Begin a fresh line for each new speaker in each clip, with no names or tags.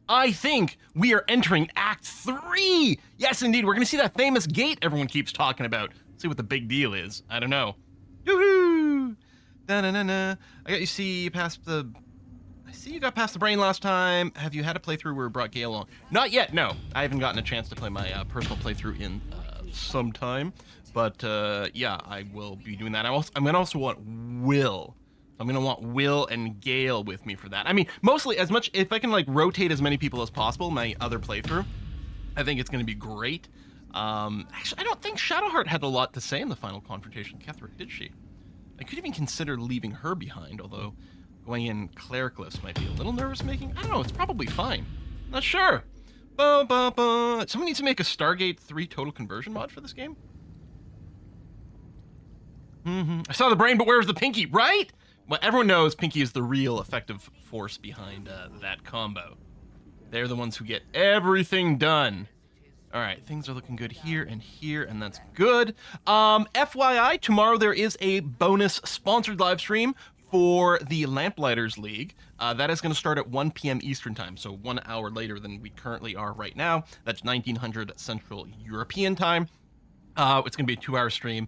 I think we are entering Act 3. Yes, indeed. We're going to see that famous gate everyone keeps talking about. Let's see what the big deal is. I don't know. Yoo-hoo! Da-na-na-na. I got you see past the... I see you got past the brain last time. Have you had a playthrough where we brought Gale along? Not yet, no. I haven't gotten a chance to play my personal playthrough in some time. But, yeah, I will be doing that. I'm going to also want Will. I'm going to want Will and Gale with me for that. I mean, mostly as much, if I can like rotate as many people as possible in my other playthrough, I think it's going to be great. Actually, I don't think Shadowheart had a lot to say in the final confrontation with Ketherick, did she? I could even consider leaving her behind, although going in clericless might be a little nervous-making. I don't know, it's probably fine. Not sure. Someone needs to make a Stargate 3 total conversion mod for this game. I saw the brain, but where's the pinky, right? Well, everyone knows Pinky is the real effective force behind that combo. They're the ones who get everything done. All right, things are looking good here, and that's good. FYI, tomorrow there is a bonus sponsored live stream for the Lamplighters League. That is going to start at 1 p.m. Eastern Time, so 1 hour later than we currently are right now. That's 1900 Central European Time. It's going to be a 2-hour stream.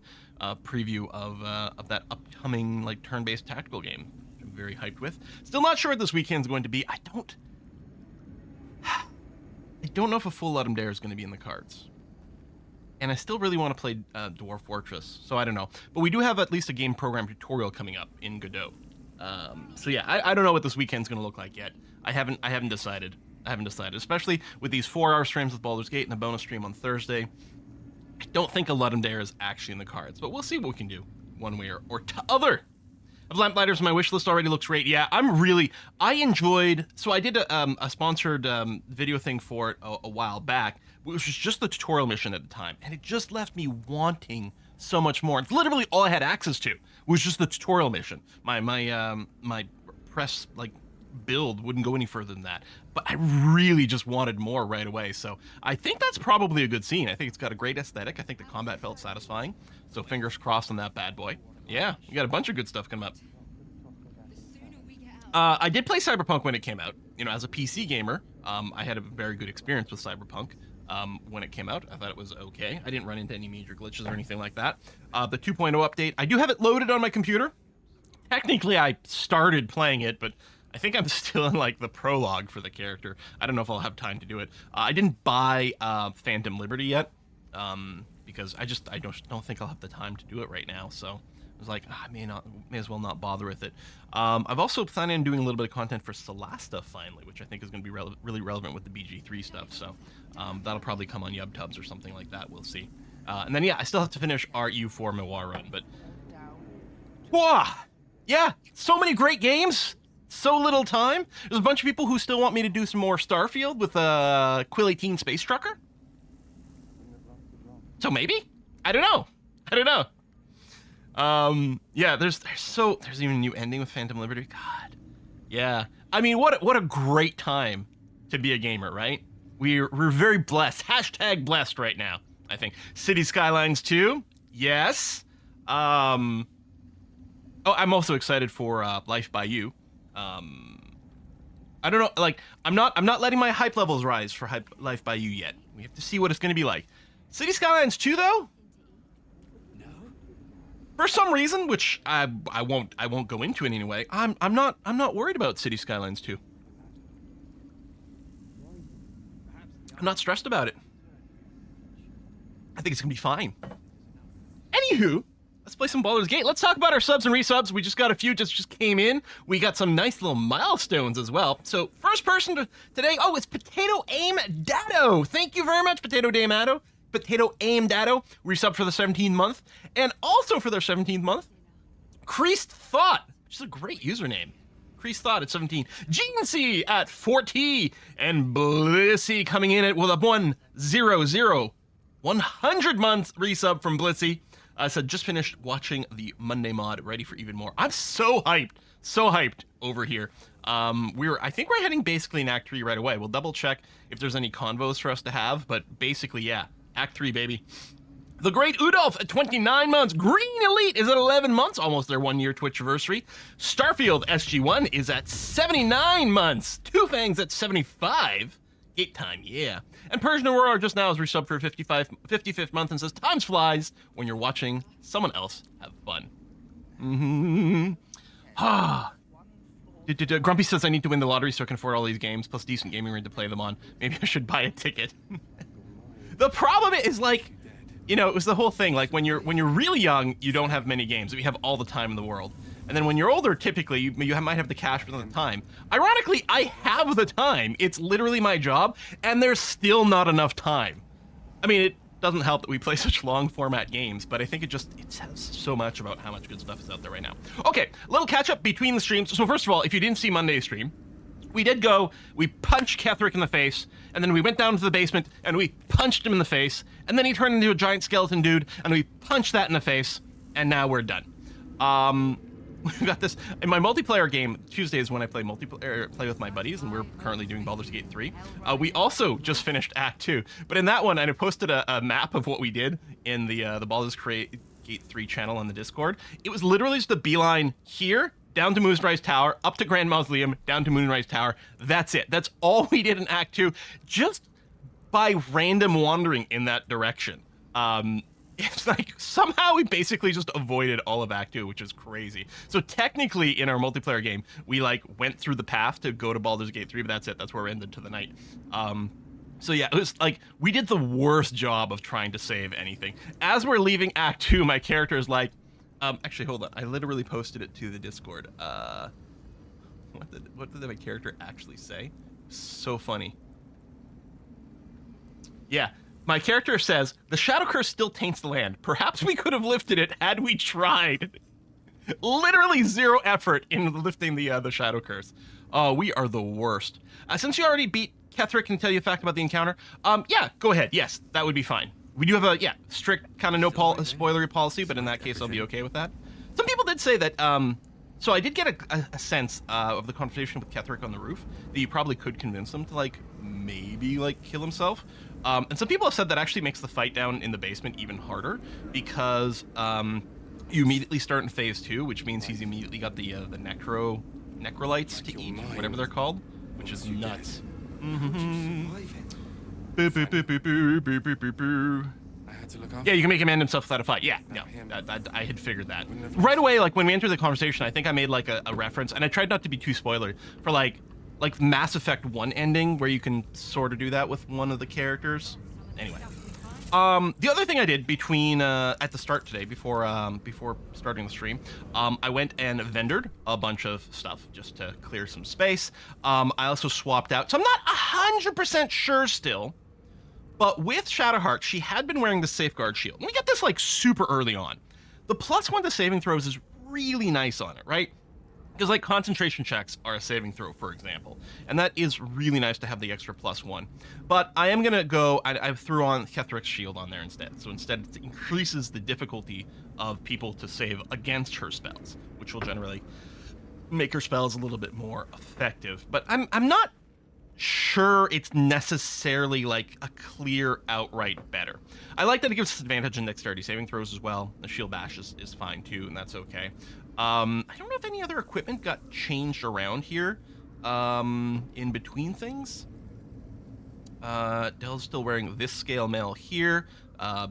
Preview of that upcoming like turn-based tactical game, which I'm very hyped with. Still not sure what this weekend's going to be. I don't know if a full Ludum Dare is going to be in the cards, and I still really want to play Dwarf Fortress, so I don't know. But we do have at least a game program tutorial coming up in Godot. So yeah, I don't know what this weekend's going to look like yet. I haven't decided. Especially with these 4-hour streams with Baldur's Gate and a bonus stream on Thursday. I don't think a Ludum Dare is actually in the cards, but we'll see what we can do one way or t'other. Of Lamplighters on my wish list already looks great. Yeah, I enjoyed, so I did a sponsored video thing for it a while back, which was just the tutorial mission at the time, and it just left me wanting so much more. It's literally all I had access to, was just the tutorial mission. My press, like, build wouldn't go any further than that, but I really just wanted more right away. So I think that's probably a good scene. I think it's got a great aesthetic. I think the combat felt satisfying, so fingers crossed on that bad boy. Yeah, we got a bunch of good stuff coming up. I did play Cyberpunk when it came out. You know, as a PC gamer, I had a very good experience with Cyberpunk when it came out. I thought it was okay. I didn't run into any major glitches or anything like that. The 2.0 update, I do have it loaded on my computer. Technically, I started playing it, but I think I'm still in like the prologue for the character. I don't know if I'll have time to do it. I didn't buy Phantom Liberty yet because I don't think I'll have the time to do it right now. So I was like, I may as well not bother with it. I've also planned on doing a little bit of content for Solasta finally, which I think is going to be really relevant with the BG3 stuff. So that'll probably come on YubTubs or something like that. We'll see. And then yeah, I still have to finish RU4 Miwar run, but yeah, so many great games. So little time. There's a bunch of people who still want me to do some more Starfield with Quill 18 Space Trucker. So maybe? I don't know. Yeah, there's even a new ending with Phantom Liberty. God. Yeah. I mean, what a great time to be a gamer, right? We're very blessed. Hashtag blessed right now, I think. City Skylines 2. Yes. Oh, I'm also excited for Life by You. I don't know, like, I'm not letting my hype levels rise for Life by You yet. We have to see what it's going to be like. City Skylines 2, though? No. For some reason, which I won't go into it anyway, I'm not worried about City Skylines 2. I'm not stressed about it. I think it's going to be fine. Anywho, let's play some Baldur's Gate. Let's talk about our subs and resubs. We just got a few just came in. We got some nice little milestones as well. So first person today, oh, it's Potato Aim Dado. Thank you very much, Potato Aim Dado. Potato Aim Dado, resub for the 17th month. And also for their 17th month, Creased Thought, which is a great username. Creased Thought at 17. Gency at 40. And Blissy coming in at with a 100 month resub from Blissy. Said, just finished watching the Monday mod, ready for even more. I'm so hyped over here. I think we're heading basically in Act 3 right away. We'll double check if there's any convos for us to have, but basically, yeah, Act 3, baby. The Great Udolph at 29 months. Green Elite is at 11 months, almost their 1-year Twitch anniversary. Starfield SG1 is at 79 months. Two Fangs at 75. Gate time, yeah. And Persian Aurora just now is resubbed for 55th month and says, times flies when you're watching someone else have fun. Grumpy says I need to win the lottery so I can afford all these games, plus decent gaming rig to play them on. Maybe I should buy a ticket. The problem is, like, you know, it was the whole thing. Like, when you're really young, you don't have many games. You have all the time in the world. And then when you're older, typically, you might have the cash for the time. Ironically, I have the time. It's literally my job, and there's still not enough time. I mean, it doesn't help that we play such long format games, but I think it says so much about how much good stuff is out there right now. Okay, little catch up between the streams. So first of all, if you didn't see Monday's stream, we punched Ketherick in the face, and then we went down to the basement, and we punched him in the face, and then he turned into a giant skeleton dude, and we punched that in the face, and now we're done. We've got this in my multiplayer game. Tuesdays when I play play with my buddies, and we're currently doing Baldur's Gate 3. We also just finished Act 2, but in that one, I posted a map of what we did in the Baldur's Gate 3 channel on the Discord. It was literally just a beeline here, down to Moonrise Tower, up to Grand Mausoleum, down to Moonrise Tower. That's it. That's all we did in Act 2, just by random wandering in that direction. It's like somehow we basically just avoided all of Act 2, which is crazy. So technically in our multiplayer game, we like went through the path to go to Baldur's Gate 3, but that's it. That's where we ended to the night. So yeah, it was like we did the worst job of trying to save anything. As we're leaving Act 2, my character is like, actually, hold on. I literally posted it to the Discord. What did my character actually say? So funny. Yeah. My character says, the Shadow Curse still taints the land. Perhaps we could have lifted it had we tried. Literally zero effort in lifting the Shadow Curse. Oh, we are the worst. Since you already beat Ketherick, can I tell you a fact about the encounter? Yeah, go ahead. Yes, that would be fine. We do have a, strict kind of no spoilery policy, but in that case, I'll be okay with that. Some people did say that, so I did get a sense of the conversation with Ketherick on the roof, that you probably could convince him to, like, maybe, like, kill himself. And some people have said that actually makes the fight down in the basement even harder, because you immediately start in phase 2, which means he's immediately got the necrolites to eat, whatever they're called, which is nuts. Yeah, you can make him end himself without a fight. Yeah, no, I had figured that. Right away, like, when we entered the conversation, I think I made, like, a reference, and I tried not to be too spoilery, for, like Mass Effect 1 ending, where you can sort of do that with one of the characters. Anyway. The other thing I did between, at the start today, before starting the stream, I went and vendored a bunch of stuff just to clear some space. I also swapped out, so I'm not 100% sure still, but with Shadowheart, she had been wearing the Safeguard Shield. And we got this, like, super early on. The +1 to saving throws is really nice on it, right? Because, like, concentration checks are a saving throw, for example. And that is really nice to have the extra +1. But I am going to go, I threw on Ketherick's shield on there instead. So instead, it increases the difficulty of people to save against her spells, which will generally make her spells a little bit more effective. But I'm not sure it's necessarily, like, a clear outright better. I like that it gives us advantage in dexterity saving throws as well. The shield bash is fine too, and that's okay. I don't know if any other equipment got changed around here in between things. Dell's still wearing this scale mail here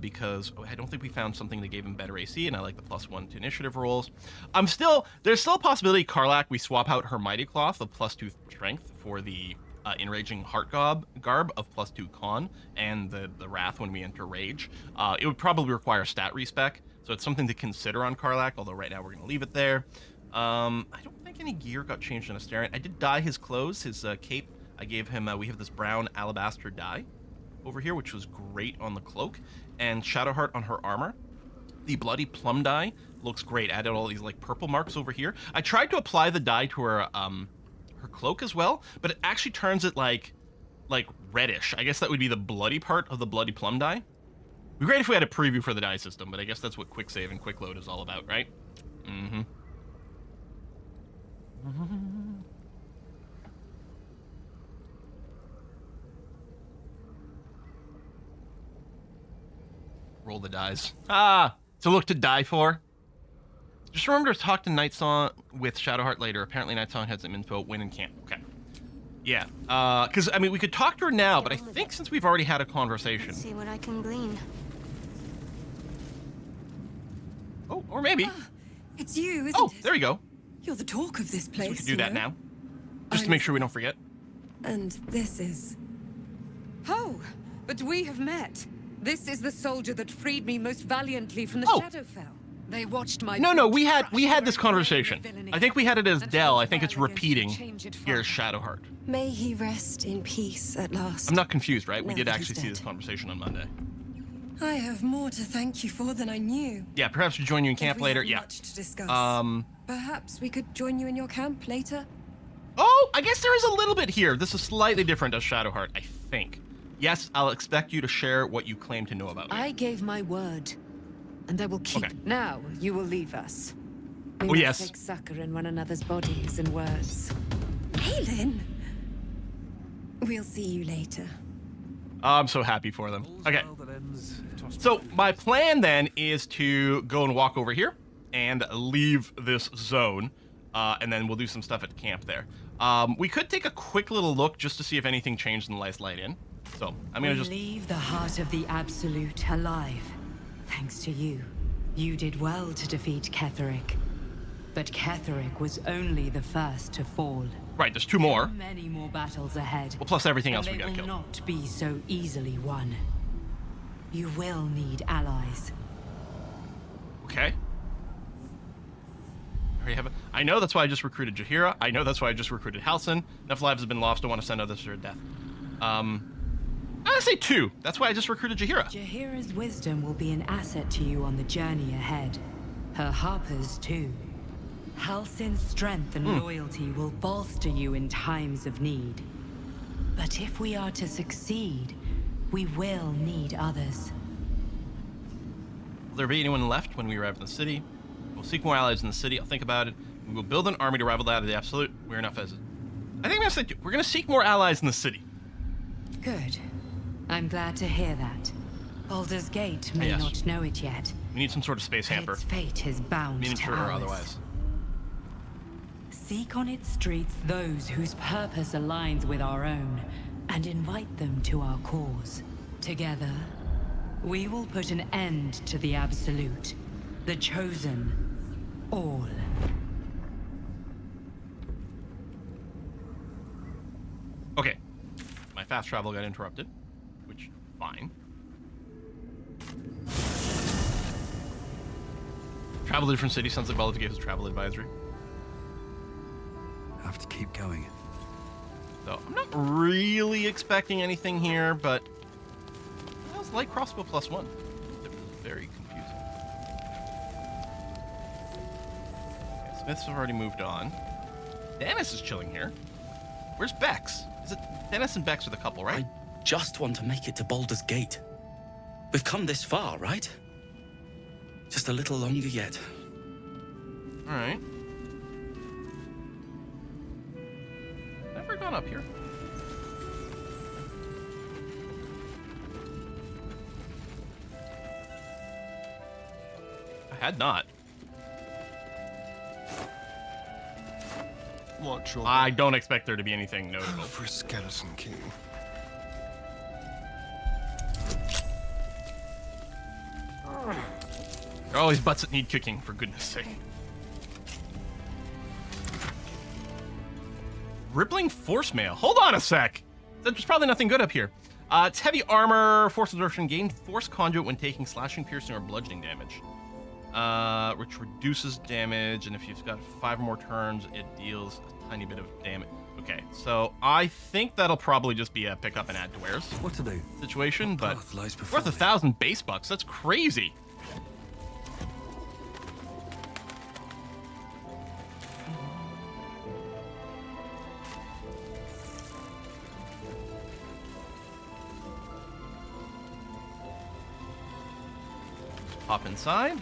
because I don't think we found something that gave him better AC, and I like the +1 to initiative rolls. There's still a possibility Karlach, we swap out her Mighty Cloth of +2 strength for the Enraging Heart Garb of +2 con, and the Wrath when we enter Rage. It would probably require stat respec, so it's something to consider on Karlach, although right now we're going to leave it there. I don't think any gear got changed on Astarion. I did dye his clothes, his cape. I gave him, we have this brown alabaster dye over here, which was great on the cloak, and Shadowheart on her armor. The Bloody Plum dye looks great. Added all these, like, purple marks over here. I tried to apply the dye to her cloak as well, but it actually turns it like reddish. I guess that would be the bloody part of the Bloody Plum dye. It'd be great if we had a preview for the dye system, but I guess that's what quick save and quick load is all about, right? Roll the dice. Ah, to look to die for. Just remember to talk to Nightsong with Shadowheart later. Apparently Nightsong had some info. Win in camp. Okay. Yeah. Because, I mean, we could talk to her now, but I think since we've already had a conversation.
Let's see what I can glean.
Oh, or maybe.
It's you, isn't
Oh,
it?
there you go.
You're the talk of this place.
So we can do that now. Just to make sure we don't forget.
And this is...
Oh, but we have met. This is the soldier that freed me most valiantly from the
Oh.
Shadowfell. They watched my...
No, we
crush
had this
their
conversation.
villainy
I think we had it as
and
Dell.
fought
I think it's
well against the
repeating
changed
here as
father.
Shadowheart.
May he rest in peace at last.
I'm not confused, right? We
Now
did
that
actually
he's
see this
dead.
conversation on Monday.
I have more to thank you for than I knew.
Yeah, perhaps we join you in
But
camp
we
later.
have
Yeah.
much to discuss. Perhaps we could join you in your camp later?
Oh, I guess there is a little bit here. This is slightly different as Shadowheart, I think. Yes, I'll expect you to share what you claim to know about me.
I gave my word, and I will keep.
Okay.
Now you will leave us. We
Oh,
must
yes.
take succor in one another's bodies and words.
Aylin! We'll see you later.
I'm so happy for them. Okay. So my plan then is to go and walk over here and leave this zone, and then we'll do some stuff at camp there. We could take a quick little look just to see if anything changed in the last light in. So I'm gonna just...
leave the heart of the Absolute alive. Thanks to you. You did well to defeat Ketheric. But Ketheric was only the first to fall.
Right, there's 2 more.
Many more battles ahead.
Well, plus everything else
and
we
they
gotta
will
kill.
not be so easily won. You will need allies.
Okay. Already have it. I know that's why I just recruited Jaheira. I know that's why I just recruited Halsin. Enough lives have been lost. Don't want to send others to their death. I say 2. That's why I just recruited Jaheira.
Jaheira's wisdom will be an asset to you on the journey ahead. Her Harper's too. Halsin's strength and loyalty will bolster you in times of need. But if we are to succeed, we will need others.
Will there be anyone left when we arrive in the city? We'll seek more allies in the city. I'll think about it. We will build an army to rival that of the Absolute. We're enough as it. I think I'm gonna say 2. We're gonna seek more allies in the city.
Good. I'm glad to hear that. Baldur's Gate may
Yes.
not know it yet,
We need some sort of space
but
hamper.
its fate is bound to
Miniature or
ours.
otherwise.
Seek on its streets those whose purpose aligns with our own, and invite them to our cause. Together, we will put an end to the Absolute, the Chosen, all.
Okay. My fast travel got interrupted, which, fine. Travel to different cities. Sounds like Baldur gave us travel advisory.
Have to keep going.
So I'm not really expecting anything here, but how's light crossbow +1? Very confusing. Okay, Smiths have already moved on. Dennis is chilling here. Where's Bex? Is it Dennis and Bex are the couple, right?
I just want to make it to Baldur's Gate. We've come this far, right? Just a little longer yet.
All right. Never gone up here. I had not.
Watch your
I don't expect there to be anything notable.
for Skeleton King.
There are always butts that need kicking, for goodness sake. Rippling force mail. Hold on a sec. There's probably nothing good up here. It's heavy armor, force absorption, gain force conduit when taking slashing, piercing, or bludgeoning damage. Which reduces damage, and if you've got 5 or more turns, it deals a tiny bit of damage. Okay, so I think that'll probably just be a pick up and add to wares
What to do?
situation, but
Path lies before
worth
me.
1,000 base bucks. That's crazy. Hop inside.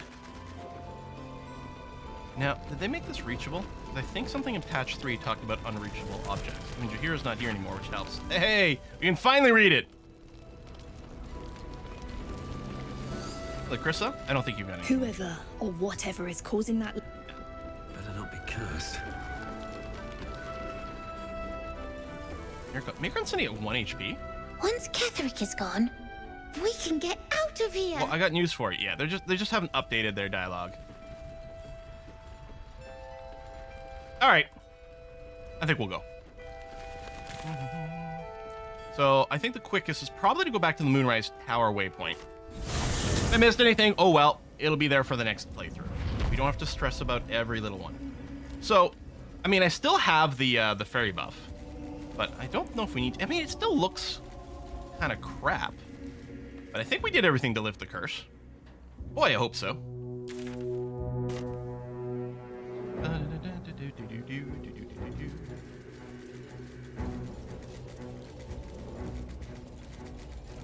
Now, did they make this reachable? 'Cause I think something in patch 3 talked about unreachable objects. I mean, Jaheira's not here anymore, which helps. Hey, we can finally read it! Like Krissa? I don't think you've got any.
Whoever or whatever is causing that.
Better not be cursed.
Mikron's sitting at 1 HP.
Once Ketherick is gone, we can get out of here.
Well, I got news for you. Yeah, they just haven't updated their dialogue. All right, I think we'll go. So I think the quickest is probably to go back to the Moonrise Tower waypoint. If I missed anything, oh well, it'll be there for the next playthrough. We don't have to stress about every little one. So, I mean, I still have the fairy buff, but I don't know if we need. I mean, it still looks kind of crap, but I think we did everything to lift the curse. Boy, I hope so.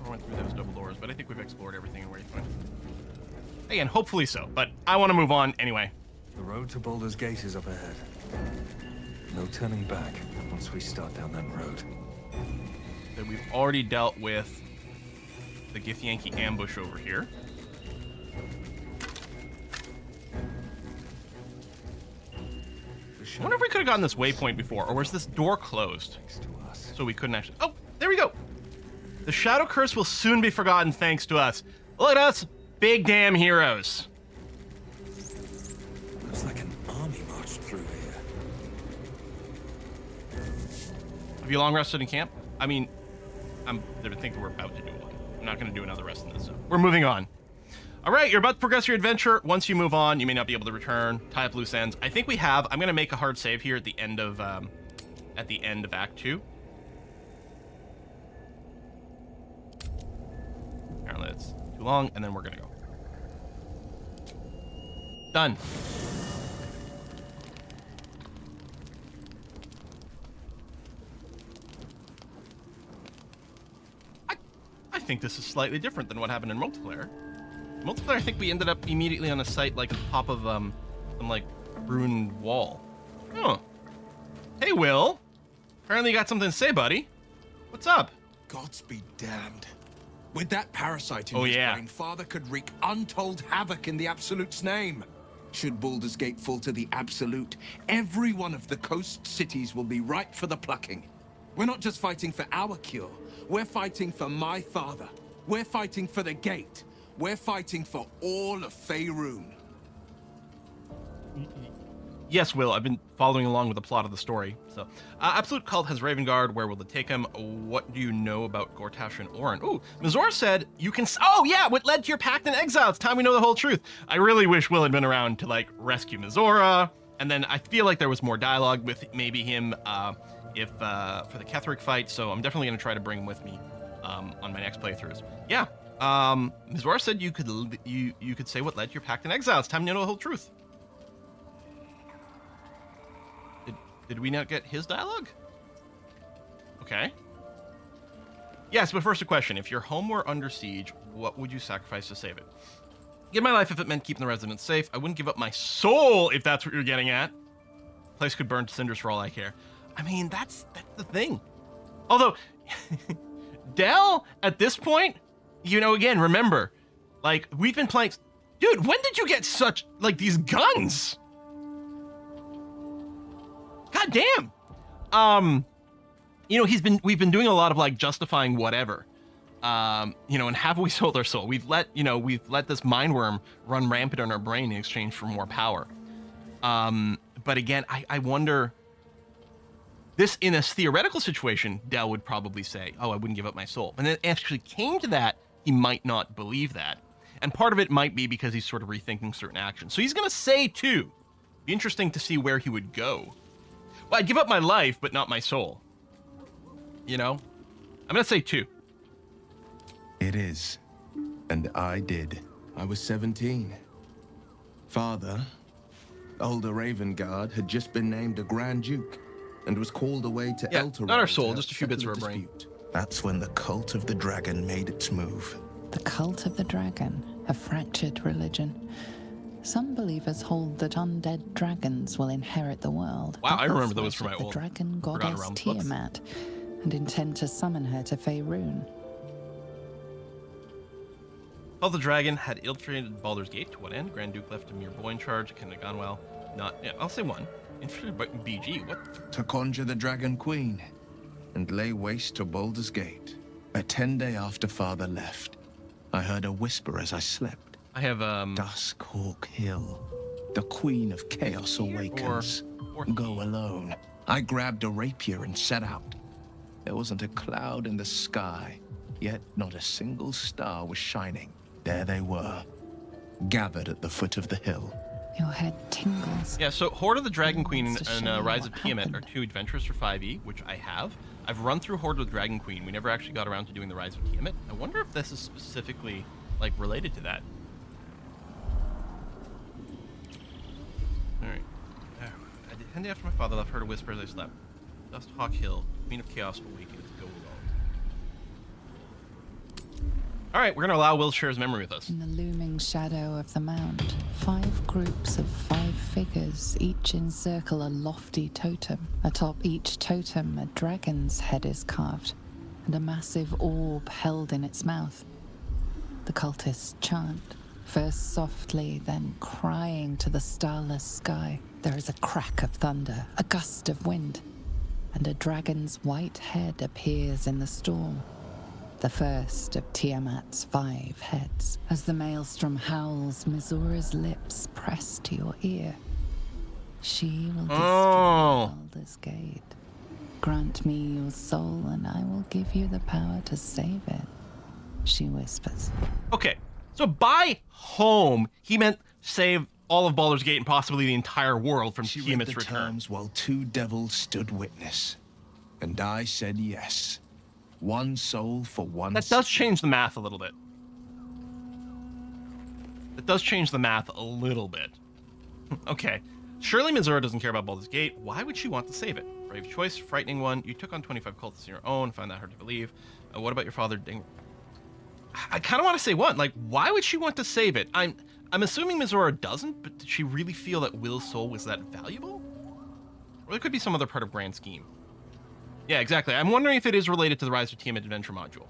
I went through those double doors, but I think we've explored everything in Waypoint. Again, hopefully so, but I want to move on anyway.
The road to Baldur's Gate is up ahead. No turning back once we start down that road.
That we've already dealt with the Githyanki ambush over here. I wonder if we could have gotten this waypoint before, or was this door closed? So we couldn't actually... Oh, there we go. The Shadow Curse will soon be forgotten thanks to us. Look at us, big damn heroes.
Looks like an army marched through here.
Have you long rested in camp? I mean, I think we're about to do one. I'm not going to do another rest in this, so we're moving on. All right, you're about to progress your adventure. Once you move on, you may not be able to return. Tie up loose ends. I think we have. I'm going to make a hard save here at the end of Act 2. Apparently it's too long, and then we're going to go. Done. I think this is slightly different than what happened in multiplayer. Multiplayer, I think we ended up immediately on a site like at the top of some like ruined wall. Huh. Hey, Will. Apparently you got something to say, buddy. What's up?
Gods be damned. With that parasite in his brain, Father could wreak untold havoc in the Absolute's name. Should Baldur's Gate fall to the Absolute, every one of the coast cities will be ripe for the plucking. We're not just fighting for our cure. We're fighting for my father. We're fighting for the Gate. We're fighting for all of Faerun.
Yes, Will. I've been following along with the plot of the story. So, Absolute Cult has Ravengard. Where will it take him? What do you know about Gortash and Orin? Ooh, Mazor said you can. Oh yeah, what led to your pact in exile? It's time we know the whole truth. I really wish Will had been around to like rescue Mazora, and then I feel like there was more dialogue with maybe him if for the Ketherick fight. So I'm definitely gonna try to bring him with me on my next playthroughs. Yeah. Mazora said you could say what led to your pact in exile. It's time to know the whole truth. Did we not get his dialogue? Okay. Yes, but first a question. If your home were under siege, what would you sacrifice to save it? Give my life if it meant keeping the residents safe. I wouldn't give up my soul if that's what you're getting at. Place could burn to cinders for all I care. I mean, that's the thing. Although, Del, at this point, you know, again, remember, like, we've been playing... Dude, when did you get such, like, these guns? God damn. You know, we've been doing a lot of like justifying whatever. You know, and have we sold our soul? We've let this mindworm run rampant in our brain in exchange for more power. But again, I wonder, this in a theoretical situation, Del would probably say, oh, I wouldn't give up my soul. And then it actually came to that, he might not believe that. And part of it might be because he's sort of rethinking certain actions. So he's going to say two. Be interesting to see where he would go. Well, I'd give up my life, but not my soul. You know? I'm going to say 2.
It is. And I did. I was 17. Father, older Ravengard, had just been named a Grand Duke and was called away to Elturond.
Not our soul, just a few bits of our brain.
That's when the cult of the dragon made its move.
The cult of the dragon, a fractured religion. Some believers hold that undead dragons will inherit the world.
Wow, I remember those from my old...
The dragon goddess Tiamat, and intend to summon her to Faerun.
Call the Dragon had infiltrated Baldur's Gate. To what end? Grand Duke left a mere boy in charge. It couldn't have gone well. Not. Yeah, I'll say 1. Infiltrated by BG. What?
To conjure the Dragon Queen and lay waste to Baldur's Gate. A 10 day after Father left, I heard a whisper as I slept.
I have
Duskhawk Hill. The Queen of Chaos awakens. Go alone. I grabbed a rapier and set out. There wasn't a cloud in the sky, yet not a single star was shining. There they were, gathered at the foot of the hill.
Your head tingles.
Yeah, so Horde of the Dragon Queen
Wants to
and
show you
Rise
what
of Tiamat
happened.
are 2 adventures for 5e, which I have. I've run through Horde of the Dragon Queen. We never actually got around to doing the Rise of Tiamat. I wonder if this is specifically, like, related to that. Alright. I did 10 days after my father left, heard a whisper as I slept. Duskhawk Hill, Queen of Chaos awakens, go alone. Alright, we're gonna allow Will share his memory with us.
In the looming shadow of the mound, 5 groups of 5 figures each encircle a lofty totem. Atop each totem, a dragon's head is carved, and a massive orb held in its mouth. The cultists chant, first softly, then crying to the starless sky. There is a crack of thunder, a gust of wind, and a dragon's white head appears in the storm. The first of Tiamat's 5 heads. As the maelstrom howls, Missoura's lips press to your ear. She will destroy Baldur's Gate. Grant me your soul, and I will give you the power to save it, she whispers.
Okay, so by home, he meant save all of Baldur's Gate and possibly the entire world from
She read
Tiamat's
the
return.
terms while 2 devils stood witness, and I said yes. 1 soul for 1.
That does change the math a little bit. That does change the math a little bit. Okay. Surely Missoura doesn't care about Baldur's Gate. Why would she want to save it? Brave choice, frightening one. You took on 25 cultists on your own. Find that hard to believe. What about your father? I kind of want to say 1. Like, why would she want to save it? I'm assuming Missoura doesn't, but did she really feel that Will's soul was that valuable? Or there could be some other part of grand scheme. Yeah, exactly. I'm wondering if it is related to the Rise of Tiamat adventure module.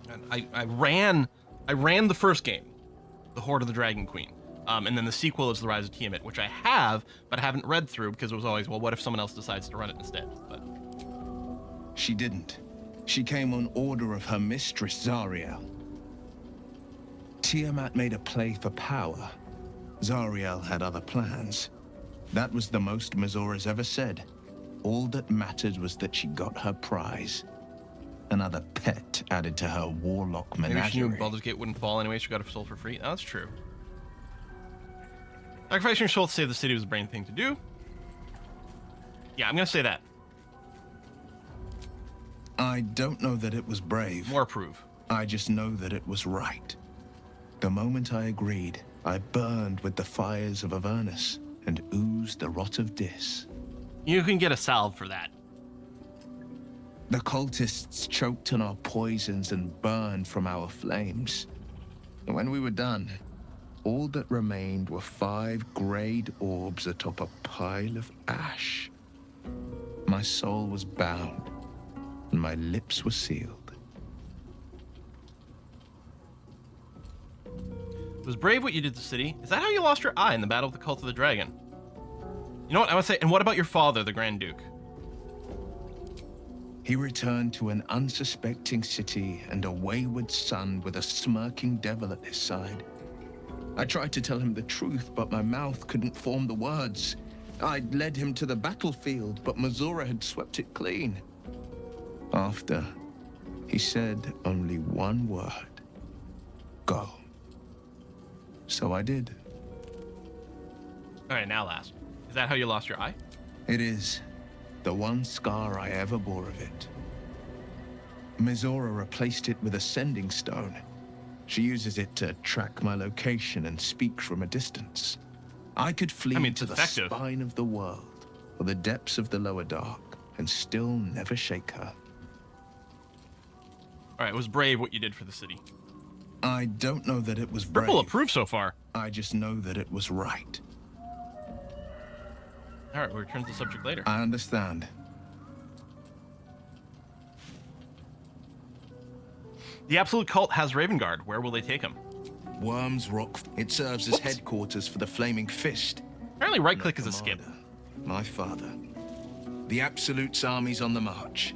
And I ran the first game, the Horde of the Dragon Queen, and then the sequel is the Rise of Tiamat, which I have, but I haven't read through because it was always, well, what if someone else decides to run it instead? But
She didn't. She came on order of her mistress, Zariel. Tiamat made a play for power. Zariel had other plans. That was the most Missoura's ever said. All that mattered was that she got her prize. Another pet added to her warlock menagerie.
maybe she knew Baldur's Gate wouldn't fall anyway, she got her soul for free. Oh, that's true. Sacrificing your soul to save the city was a brain thing to do. Yeah, I'm gonna say that.
I don't know that it was brave.
More proof.
I just know that it was right. The moment I agreed, I burned with the fires of Avernus and oozed the rot of Dis.
You can get a salve for that.
The cultists choked on our poisons and burned from our flames. And when we were done, all that remained were 5 grayed orbs atop a pile of ash. My soul was bound, and my lips were sealed.
It was brave what you did to the city. Is that how you lost your eye in the Battle of the Cult of the Dragon? You know what? I would say, and what about your father, the Grand Duke?
He returned to an unsuspecting city and a wayward son with a smirking devil at his side. I tried to tell him the truth, but my mouth couldn't form the words. I'd led him to the battlefield, but Missoura had swept it clean. After, he said only 1 word. Go. So I did.
All right, now last. Is that how you lost your eye?
It is. The one scar I ever bore of it. Missoura replaced it with a sending stone. She uses it to track my location and speak from a distance. I could flee to the spine of the world or the depths of the lower dark and still never shake her.
All right, it was brave what you did for the city.
I don't know that it was brave.
Triple approved so far.
I just know that it was right.
All right, we'll return to the subject later.
I understand.
The Absolute Cult has Ravengard. Where will they take him?
Worms Rock. It serves as headquarters for the Flaming Fist.
Apparently right-click is a skip.
My father. The Absolute's army's on the march.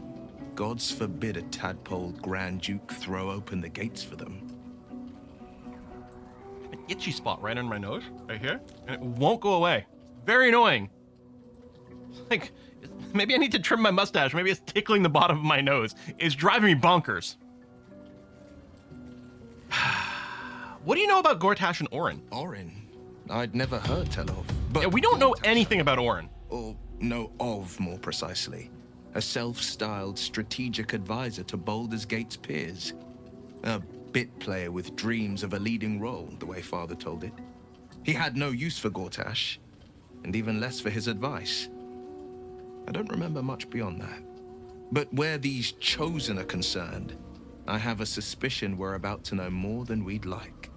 Gods forbid a tadpole Grand Duke throw open the gates for them.
An itchy spot right on my nose, right here, and it won't go away. Very annoying. Like, maybe I need to trim my mustache. Maybe it's tickling the bottom of my nose. It's driving me bonkers. What do you know about Gortash and Orin?
Orin? I'd never heard tell of. But
yeah, we don't know anything about Orin.
Or know of, more precisely. A self-styled strategic advisor to Baldur's Gate's peers. A bit player with dreams of a leading role, the way Father told it. He had no use for Gortash, and even less for his advice. I don't remember much beyond that. But where these Chosen are concerned, I have a suspicion we're about to know more than we'd like.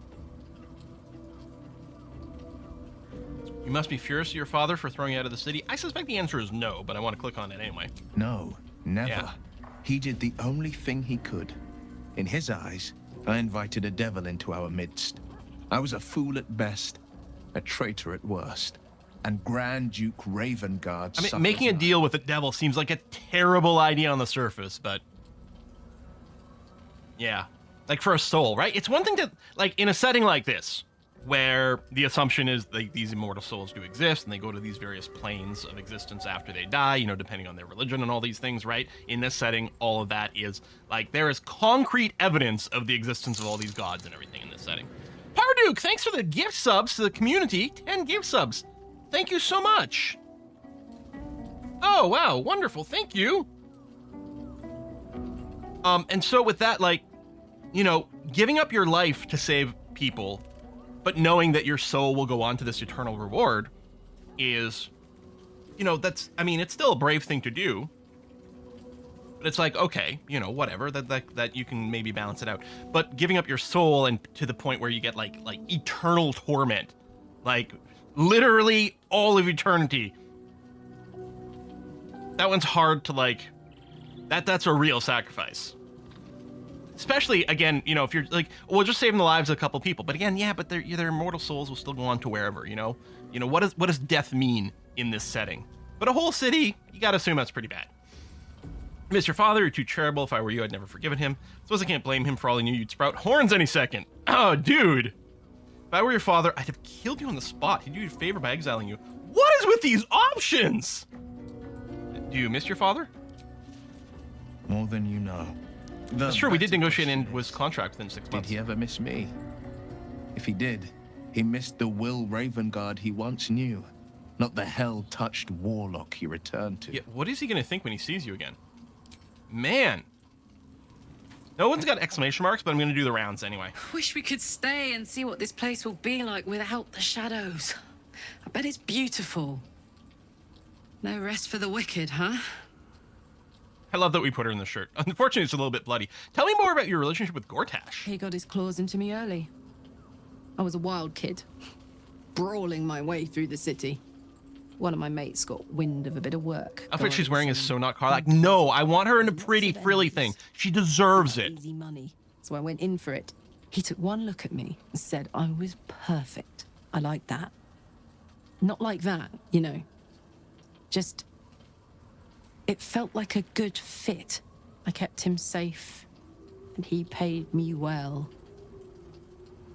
You must be furious at your father for throwing you out of the city. I suspect the answer is no, but I want to click on it anyway.
No, never.
Yeah.
He did the only thing he could. In his eyes, I invited a devil into our midst. I was a fool at best, a traitor at worst. And Grand Duke Ravengard
I mean, making a deal with the devil seems like a terrible idea on the surface, but... yeah. Like, for a soul, right? It's one thing to, like, in a setting like this, where the assumption is like these immortal souls do exist and they go to these various planes of existence after they die, you know, depending on their religion and all these things, right? In this setting, all of that is like there is concrete evidence of the existence of all these gods and everything in this setting. Parduke, thanks for the gift subs to the community. 10 gift subs. Thank you so much. Oh, wow. Wonderful. Thank you. And so with that, like, you know, giving up your life to save people, but knowing that your soul will go on to this eternal reward is, you know, that's, I mean, it's still a brave thing to do. But it's like, okay, you know, whatever, that you can maybe balance it out. But giving up your soul and to the point where you get like eternal torment, like literally all of eternity. That one's hard to like, that's a real sacrifice. Especially, again, you know, if you're like, well, just saving the lives of a couple people. But again, yeah, but their immortal souls will still go on to wherever, you know? You know, what does death mean in this setting? But a whole city, you gotta assume that's pretty bad. Mr. Father, you're too charitable. If I were you, I'd never forgiven him. Suppose I can't blame him for all he knew you'd sprout horns any second. Oh, dude. If I were your father, I'd have killed you on the spot. He'd do you a favor by exiling you. What is with these options? Do you miss your father?
More than you know.
That's true, we did negotiate an end contract within 6 months.
Did he ever miss me? If he did, he missed the Will Ravengard he once knew, not the hell-touched warlock he returned to.
Yeah, what is he going to think when he sees you again? Man. No one's got exclamation marks, but I'm going to do the rounds anyway.
Wish we could stay and see what this place will be like without the shadows. I bet it's beautiful. No rest for the wicked, huh?
I love that we put her in the shirt. Unfortunately, it's a little bit bloody. Tell me more about your relationship with Gortash.
He got his claws into me early. I was a wild kid, brawling my way through the city. One of my mates got wind of a bit of work.
Outfit she's wearing is so not Carlac. No, I want her in a pretty frilly thing. She deserves it.
Easy money. So I went in for it. He took one look at me and said I was perfect. I like that. Not like that, you know. Just... it felt like a good fit. I kept him safe, and he paid me well.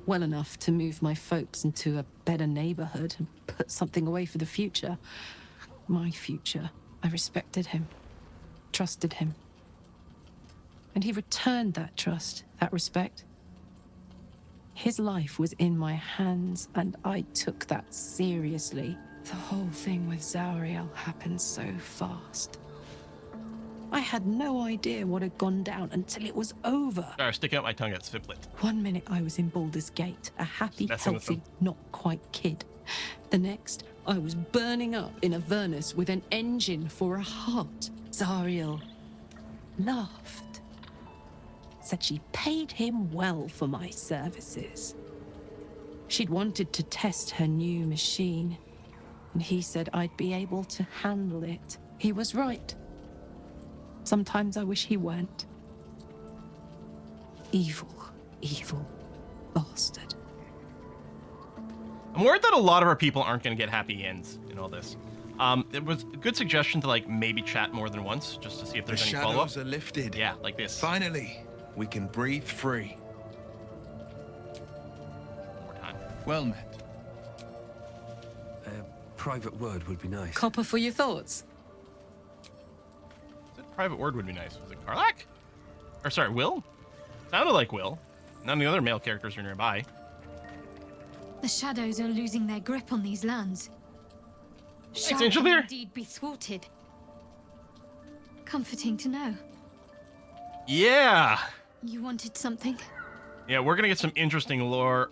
Well enough to move my folks into a better neighborhood and put something away for the future. My future. I respected him, trusted him. And he returned that trust, that respect. His life was in my hands, and I took that seriously. The whole thing with Zariel happened so fast. I had no idea what had gone down until it was over.
Sorry, sticking out my tongue at Sviplet.
1 minute I was in Baldur's Gate, a happy, healthy, not quite kid. The next, I was burning up in Avernus with an engine for a heart. Zariel laughed. Said she paid him well for my services. She'd wanted to test her new machine, and he said I'd be able to handle it. He was right. Sometimes I wish he weren't. evil, evil bastard.
I'm worried that a lot of our people aren't going to get happy ends in all this. It was a good suggestion to like maybe chat more than once just to see if there's any follow-up.
The shadows are lifted.
Yeah, like this.
Finally, we can breathe free.
One more time.
Well met.
A private word would be nice.
Copper for your thoughts.
Private word would be nice. Was it Karlak? Or sorry, Will? Sounded like Will. None of the other male characters are nearby.
The shadows are losing their grip on these lands.
Thanks, Angel Beer.
Indeed be thwarted. Comforting to know.
Yeah.
You wanted something?
Yeah, we're gonna get some interesting lore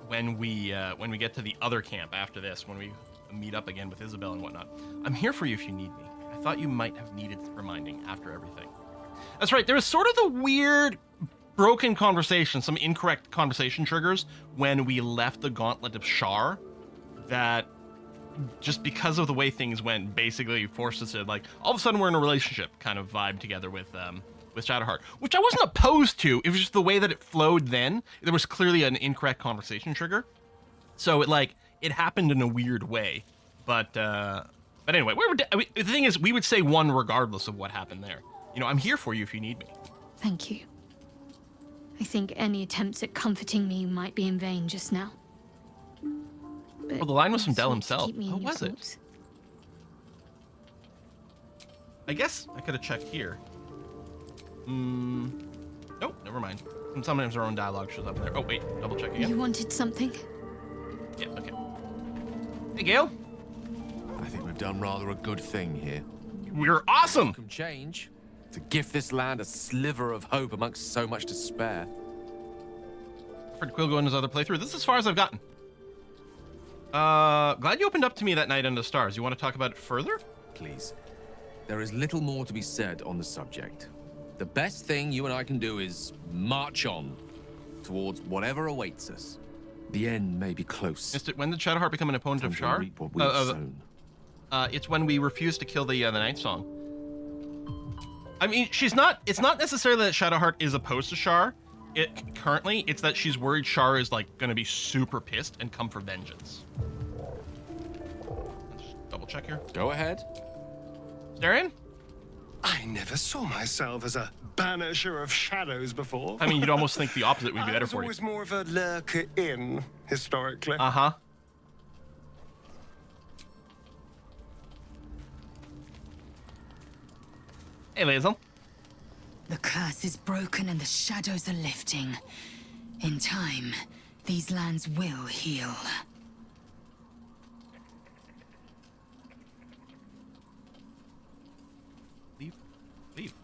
when we get to the other camp after this, when we meet up again with Isobel and whatnot. I'm here for you if you need me. I thought you might have needed reminding after everything. That's right. There was sort of the weird broken conversation, some incorrect conversation triggers when we left the Gauntlet of Shar that just because of the way things went basically forced us to like all of a sudden we're in a relationship kind of vibe together with Shadowheart, which I wasn't opposed to. It was just the way that it flowed then. There was clearly an incorrect conversation trigger. So it happened in a weird way. But anyway, the thing is, we would say one regardless of what happened there. You know, I'm here for you if you need me.
Thank you. I think any attempts at comforting me might be in vain just now.
Well, the line was from Del himself.
Keep me in
Oh,
your
was it?
thoughts.
I guess I could have checked here. Nope, never mind. Sometimes our own dialogue shows up in there. Oh, wait, double check again.
You wanted something?
Yeah, okay. Hey, Gale.
I think we've done rather a good thing here.
We're awesome!
Welcome change. To gift this land a sliver of hope amongst so much despair.
Fred Quill go in his other playthrough. This is as far as I've gotten. Glad you opened up to me that night under the stars. You want to talk about it further?
Please. There is little more to be said on the subject. The best thing you and I can do is march on towards whatever awaits us. The end may be close.
Missed it. When did Shadowheart become an opponent of Shar?
Reap what we've sown.
It's when we refused to kill the Night Song. I mean, it's not necessarily that Shadowheart is opposed to Shar. Currently, it's that she's worried Shar is like going to be super pissed and come for vengeance. Let's just double check here.
Go ahead.
Darian?
I never saw myself as a banisher of shadows before.
I mean, you'd almost think the opposite would be better for you.
I was always more of a lurker in, historically.
Uh-huh. Hey, Lazel.
The curse is broken and the shadows are lifting. In time, these lands will heal.
Leave.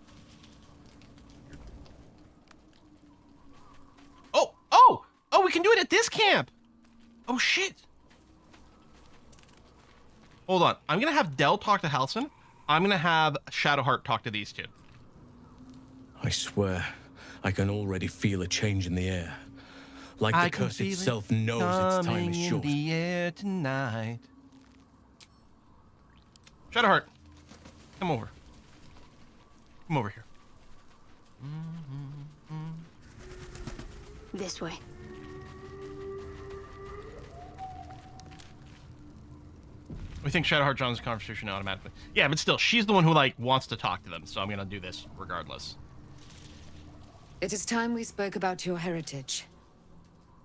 Oh, we can do it at this camp. Oh, shit. Hold on. I'm going to have Del talk to Halcyon. I'm going to have Shadowheart talk to these two.
I swear, I can already feel a change in the air. Like the curse itself knows its time is short.
In the air tonight. Shadowheart, come over. Come over here.
This way.
We think Shadowheart joins the conversation automatically. Yeah, but still, she's the one who like wants to talk to them, so I'm gonna do this regardless.
It is time we spoke about your heritage.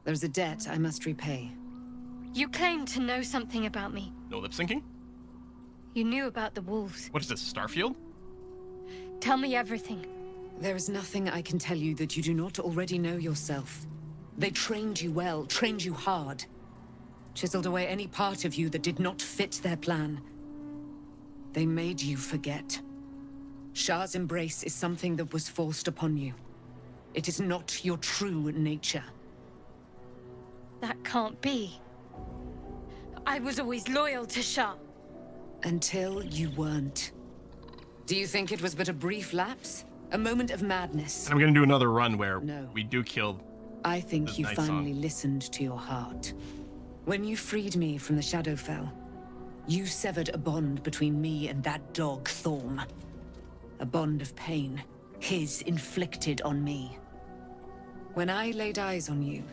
There's a debt I must repay.
You claim to know something about me.
No lip syncing?
You knew about the wolves.
What is this, Starfield?
Tell me everything.
There is nothing I can tell you that you do not already know yourself. They trained you well, trained you hard. Chiseled away any part of you that did not fit their plan. They made you forget. Shar's embrace is something that was forced upon you. It is not your true nature.
That can't be. I was always loyal to Shar.
Until you weren't. Do you think it was but a brief lapse? A moment of madness?
And I'm gonna do another run where
No.
we do kill.
I think you
Night
finally
Song.
listened to your heart. When you freed me from the Shadowfell, you severed a bond between me and that dog Thorm. A bond of pain,
his inflicted on me. When I laid eyes on you,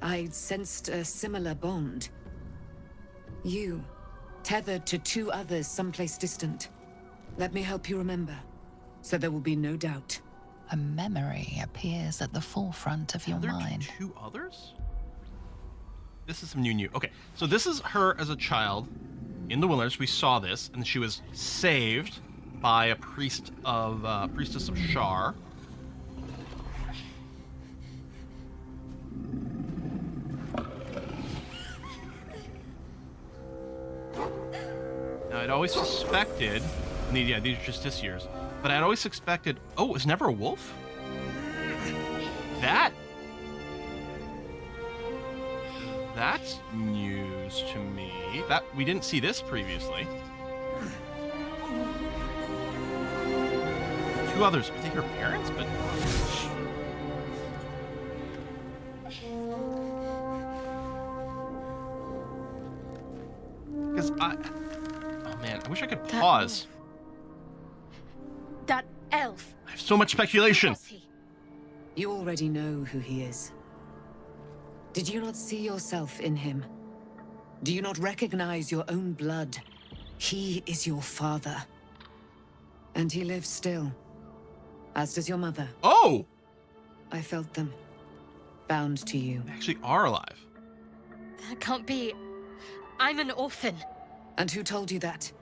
I sensed a similar bond. You, tethered to 2 others someplace distant. Let me help you remember, so there will be no doubt.
A memory appears at the forefront of your mind.
2 others? This is some new. Okay, so this is her as a child in the wilderness. We saw this, and she was saved by a priestess of Shar. Now, I'd always suspected, these are justiciars, but I'd always suspected, oh, it was never a wolf? That's news to me. We didn't see this previously. 2 others. Are they her parents? But because oh man, I wish I could pause.
That elf.
I have so much speculation.
Who was he?
You already know who he is. Did you not see yourself in him? Do you not recognize your own blood? He is your father. And he lives still. As does your mother.
Oh!
I felt them. Bound to you.
They actually are alive.
That can't be. I'm an orphan.
And who told you that?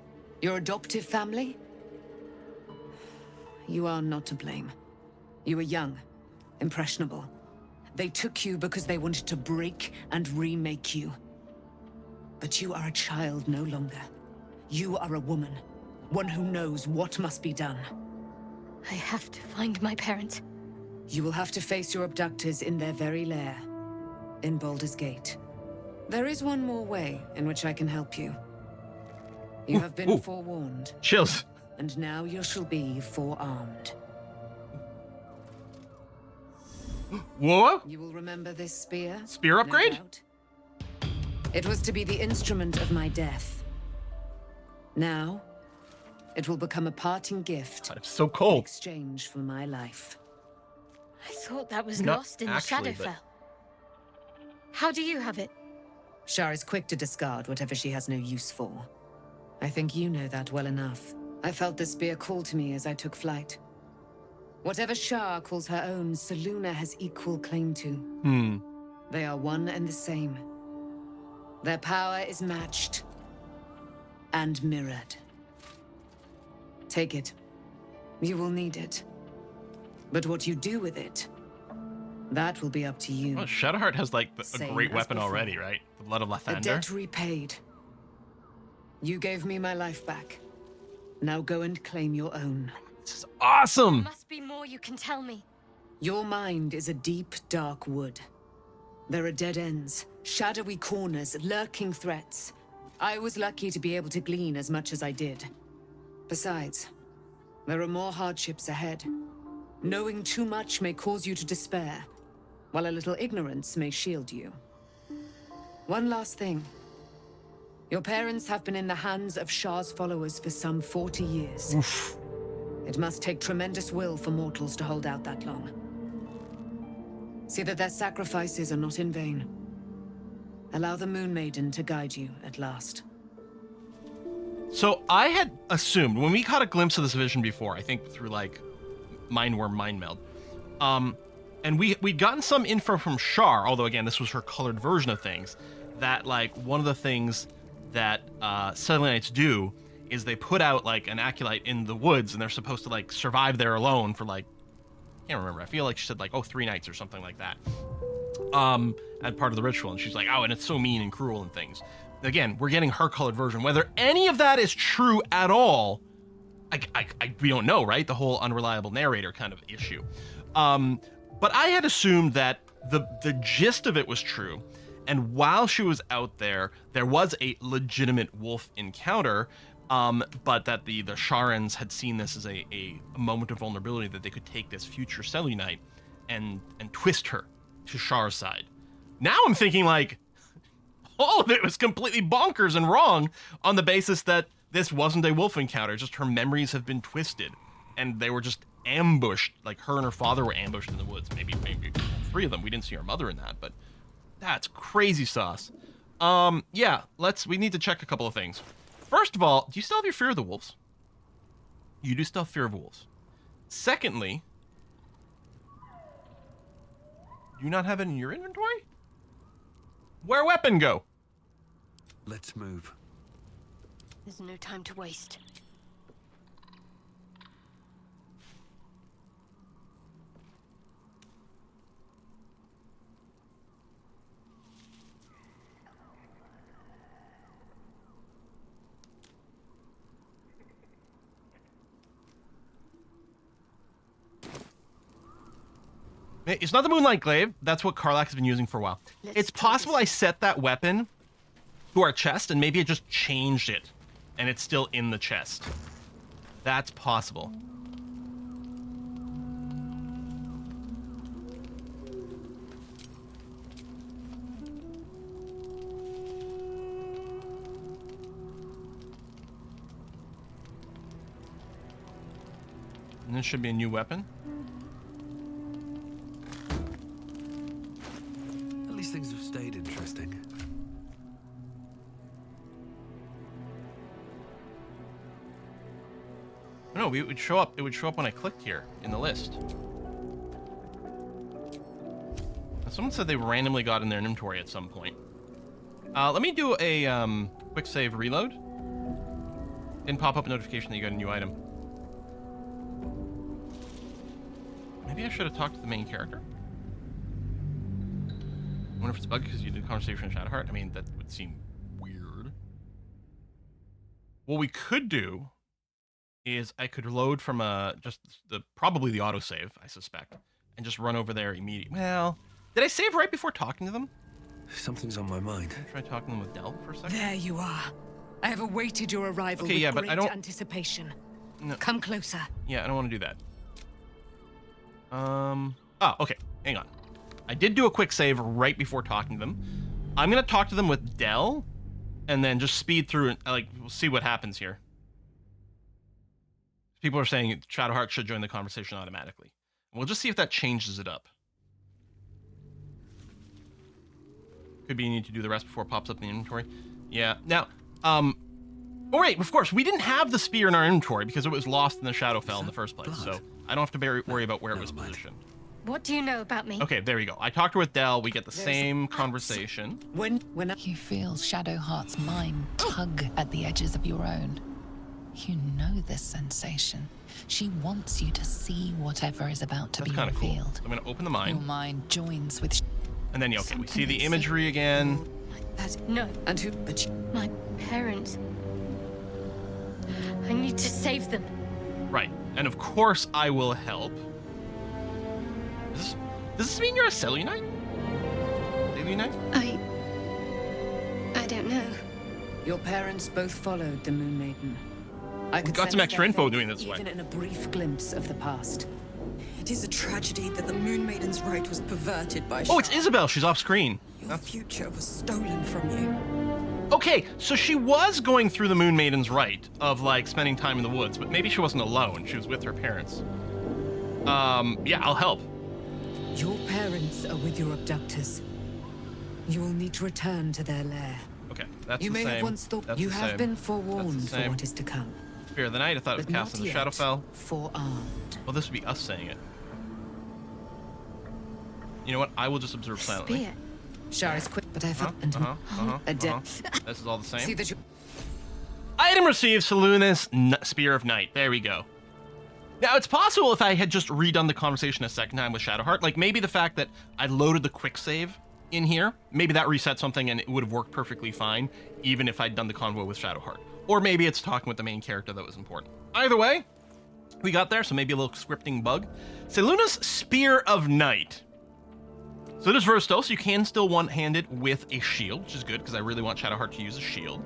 Your adoptive family? You are not to blame. You were young, impressionable. They took you because they wanted to break and remake you. But you are a child no longer. You are a woman. One who knows what must be done.
I have to find my parents.
You will have to face your abductors in their very lair. In Baldur's Gate. There is one more way in which I can help you. You have been forewarned.
Chills.
And now you shall be forearmed.
Whoa!
You will remember this spear?
Spear upgrade?
No doubt. It was to be the instrument of my death. Now, it will become a parting gift.
God, it's so cold.
In exchange for my life.
I thought that was
Not
lost in
actually,
the Shadowfell.
but-
How do you have it?
Shar is quick to discard whatever she has no use for. I think you know that well enough. I felt the spear call to me as I took flight. Whatever Shar calls her own, Selûne has equal claim to. They are one and the same. Their power is matched and mirrored. Take it. You will need it. But what you do with it, that will be up to you.
Well, Shadowheart has like a
Same
great
as
weapon
before.
already, right? The Blood of
A
Lathander.
debt repaid. You gave me my life back. Now go and claim your own.
This is awesome!
There must be more you can tell me.
Your mind is a deep, dark wood. There are dead ends, shadowy corners, lurking threats. I was lucky to be able to glean as much as I did. Besides, there are more hardships ahead. Knowing too much may cause you to despair, while a little ignorance may shield you. One last thing. Your parents have been in the hands of Shar's followers for some 40 years.
Oof.
It must take tremendous will for mortals to hold out that long. See that their sacrifices are not in vain. Allow the Moon Maiden to guide you at last.
So I had assumed, when we caught a glimpse of this vision before, I think through like Mindworm Mind Meld, and we'd gotten some info from Shar, although again, this was her colored version of things, that like one of the things that Selenites do is they put out like an acolyte in the woods and they're supposed to like survive there alone for like, I can't remember, I feel like she said like, 3 nights or something like that. As part of the ritual, and she's like, oh, and it's so mean and cruel and things. Again, we're getting her colored version. Whether any of that is true at all, we don't know, right? The whole unreliable narrator kind of issue. But I had assumed that the gist of it was true. And while she was out there, there was a legitimate wolf encounter, but that the Sharans had seen this as a moment of vulnerability, that they could take this future Selûnite and twist her to Shar's side. Now I'm thinking like, all of it was completely bonkers and wrong on the basis that this wasn't a wolf encounter, just her memories have been twisted and they were just ambushed, like her and her father were ambushed in the woods. Maybe 3 of them. We didn't see her mother in that, but that's crazy sauce. Yeah, we need to check a couple of things. First of all, do you still have your fear of the wolves? You do still have fear of wolves. Secondly, do you not have it in your inventory? Where'd weapon go?
Let's move.
There's no time to waste.
It's not the Moonlight Glaive. That's what Karlach has been using for a while. It's possible I set that weapon to our chest, and maybe it just changed it, and it's still in the chest. That's possible. And this should be a new weapon.
At least things have stayed interesting.
No, it would show up. It would show up when I clicked here in the list. Someone said they randomly got in their inventory at some point. Let me do a quick save reload. Didn't pop up a notification that you got a new item. Maybe I should have talked to the main character. I wonder if it's bugged because you did conversation with Shadowheart. I mean, that would seem weird. What we could do is I could load from probably the autosave, I suspect, and just run over there immediately. Well, did I save right before talking to them?
Something's on my mind.
Try talking to them with Del for a second.
There you are. I have awaited your arrival
Okay,
with
yeah, but
great
I don't...
anticipation.
No.
Come closer.
Yeah, I don't want to do that. Oh, okay. Hang on. I did do a quick save right before talking to them. I'm gonna talk to them with Del, and then just speed through and we'll see what happens here. People are saying Shadowheart should join the conversation automatically. We'll just see if that changes it up. Could be you need to do the rest before it pops up in the inventory. Yeah. Now, oh wait, of course, we didn't have the spear in our inventory because it was lost in the Shadowfell in the first place. So I don't have to worry about where it was positioned.
What do you know about me?
Okay, there you go. I talked to her with Del. We get the same conversation.
When you feel Shadowheart's mind tug at the edges of your own, you know this sensation. She wants you to see whatever is about to be revealed.
Cool. So I'm going to open the mind.
Your mind joins with.
And then, yeah, okay, we see the imagery again.
No.
And who?
My parents. I need to save them.
Right. And of course I will help. Does this mean you're a Selûnite? Selûnite?
I don't know.
Your parents both followed the Moon Maiden. I could
got some
sense
extra
their
info
faith
doing this way.
even in a brief glimpse of the past.
It is a tragedy that the Moon Maiden's right was perverted by
Oh, it's Isobel. She's off screen.
Your future was stolen from you.
Okay, so she was going through the Moon Maiden's rite of, spending time in the woods, but maybe she wasn't alone. She was with her parents. Yeah, I'll help.
Your parents are with your abductors. You will need to return to their lair.
Okay, that's
you
the same.
You may have once thought you have been forewarned for what is to come.
Spear of the Night, I thought it was cast in the Shadowfell.
Forearmed.
Well, this would be us saying it. You know what? I will just observe silently.
Spear. Shar is quick, but I've
This is all the same.
See that you...
Item received, Selûne's Spear of Night. There we go. Now, it's possible if I had just redone the conversation a second time with Shadowheart, maybe the fact that I loaded the quick save in here, maybe that reset something and it would have worked perfectly fine, even if I'd done the convo with Shadowheart. Or maybe it's talking with the main character that was important. Either way, we got there, so maybe a little scripting bug. Selûne's Spear of Night. So it is versatile, so you can still one-hand it with a shield, which is good, because I really want Shadowheart to use a shield.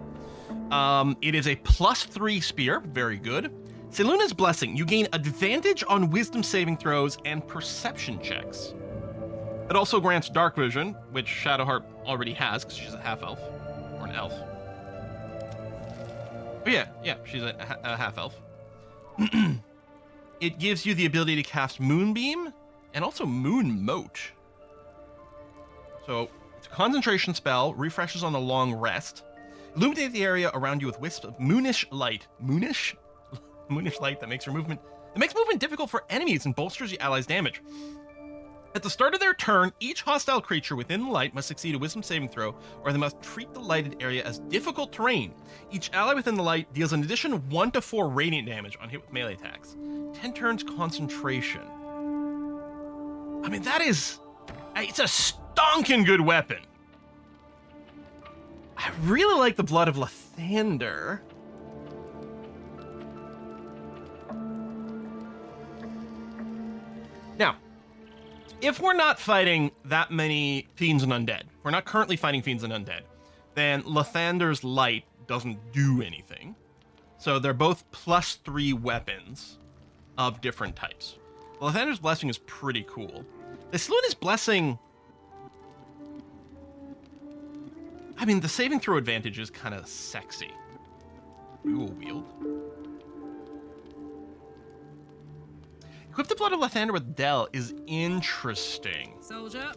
It is a +3 spear, very good. Selûne's Blessing, you gain advantage on wisdom saving throws and perception checks. It also grants dark vision, which Shadowheart already has, because she's a half-elf, or an elf. Oh yeah, she's a half-elf. it gives you the ability to cast Moonbeam and also Moon Moat. So it's a concentration spell, refreshes on a long rest. Illuminate the area around you with wisps of moonish light. Moonish? Moonish light that makes movement difficult for enemies and bolsters your allies' damage. At the start of their turn, each hostile creature within the light must succeed a wisdom saving throw, or they must treat the lighted area as difficult terrain. Each ally within the light deals an additional 1 to 4 radiant damage on hit with melee attacks. 10 turns concentration. I mean, it's a stonking good weapon. I really like the Blood of Lathander. Now, if we're not fighting that many fiends and undead, we're not currently fighting fiends and undead, then Lathander's Light doesn't do anything. So they're both +3 weapons of different types. Lathander's Blessing is pretty cool. The Sluin's Blessing, I mean, the saving throw advantage is kind of sexy. Dual wield. Equip the Blood of Lathander with Dell is interesting.
Soldier.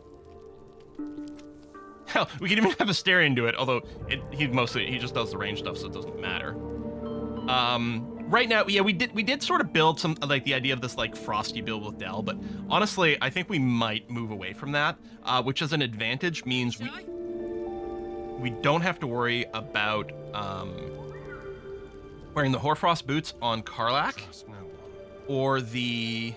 Hell, we can even have Asterion do it, although he just does the range stuff, so it doesn't matter. Right now, yeah, we did sort of build some, like, the idea of this, like, frosty build with Dell, but honestly, I think we might move away from that, which as an advantage means we don't have to worry about wearing the Hoarfrost boots on Karlach, or the...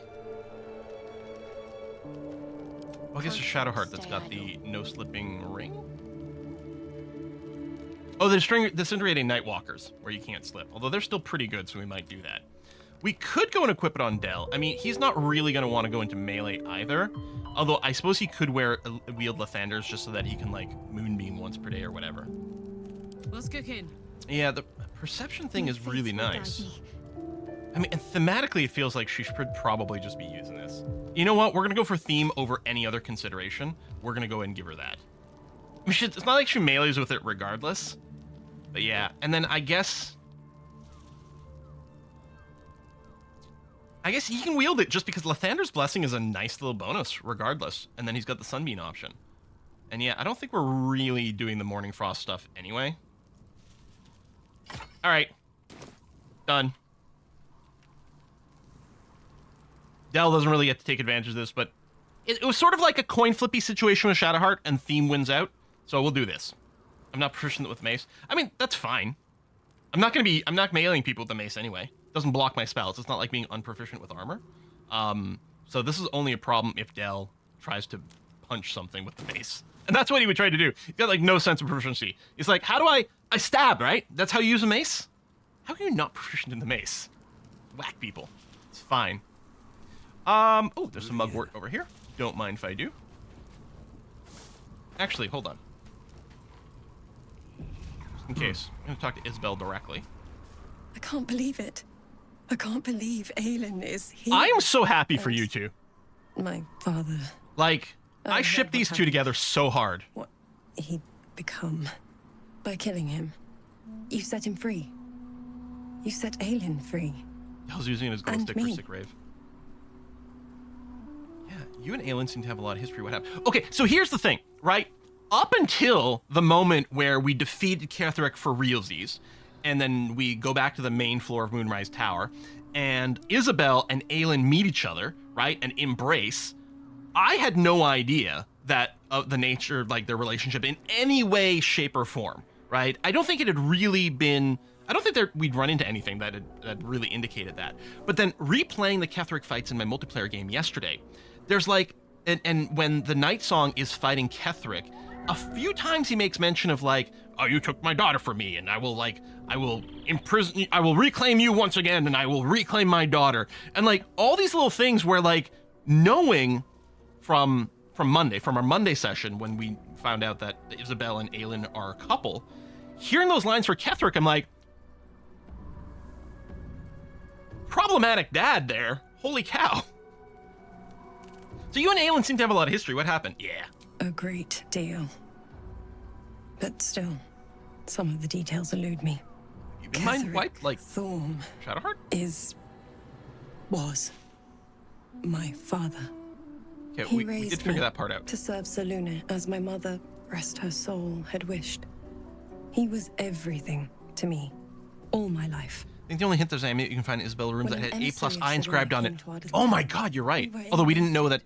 Well, I guess it's Shadowheart that's got the no-slipping ring. Oh, the Disintegrating Nightwalkers, where you can't slip. Although they're still pretty good, so we might do that. We could go and equip it on Dell. I mean, he's not really going to want to go into melee either. Although I suppose he could wield Lathander's just so that he can, like, Moonbeam once per day or whatever.
What's cooking?
Yeah, the perception thing is really nice. I mean, and thematically, it feels like she should probably just be using this. You know what? We're going to go for theme over any other consideration. We're going to go ahead and give her that. I mean, it's not like she melees with it regardless. But yeah, and then I guess he can wield it just because Lathander's Blessing is a nice little bonus regardless. And then he's got the Sunbeam option. And yeah, I don't think we're really doing the Morning Frost stuff anyway. All right. Done. Dell doesn't really get to take advantage of this, but it was sort of like a coin flippy situation with Shadowheart, and theme wins out. So we'll do this. I'm not proficient with mace. I mean, that's fine. I'm not meleeing people with the mace anyway. It doesn't block my spells. It's not like being unproficient with armor. So this is only a problem if Dell tries to punch something with the mace. And that's what he would try to do. He's got, like, no sense of proficiency. He's like, how do I stab, right? That's how you use a mace? How are you not proficient in the mace? Whack people. It's fine. Oh, there's some mugwort over here. Don't mind if I do. Actually, hold on. Just in case. I'm going to talk to Isobel directly.
I can't believe it. I can't believe Aylin is here.
I am so happy for you two.
My father.
Like, I ship these two together so hard.
What he'd become by killing him. You set him free. You set Aylin free.
I was using it as glow stick for Sick Rave. Yeah, you and Aylin seem to have a lot of history. What happened? Okay, so here's the thing, right? Up until the moment where we defeated Ketheric for realsies, and then we go back to the main floor of Moonrise Tower, and Isobel and Aylin meet each other, right, and embrace, I had no idea that of the nature, like, their relationship in any way, shape, or form, right? I don't think it had really been... I don't think we'd run into anything that had really indicated that. But then replaying the Ketheric fights in my multiplayer game yesterday, there's like... And when the Night Song is fighting Ketheric, a few times he makes mention of, like, oh, you took my daughter from me, and I will reclaim you once again, and I will reclaim my daughter. And, like, all these little things where, like, knowing from our Monday session when we found out that Isobel and Aylin are a couple, hearing those lines for Ketheric, I'm like, problematic dad there. Holy cow. So you and Aylin seem to have a lot of history. What happened? Yeah.
A great deal. But still, some of the details elude me.
You been mind wiped? Like
Thorm
Shadowheart?
Is was my father.
Okay,
He
we
raised
did figure
me
that part out.
to serve Selûne as my mother, rest her soul, had wished. He was everything to me, all my life.
I think the only hint there's you can find Isobel runes
When
that
an
had A+
emissary of
I inscribed
Shadowheart
on
came
it.
to our
Oh my
despair,
god, you're right.
we were
Although we didn't know that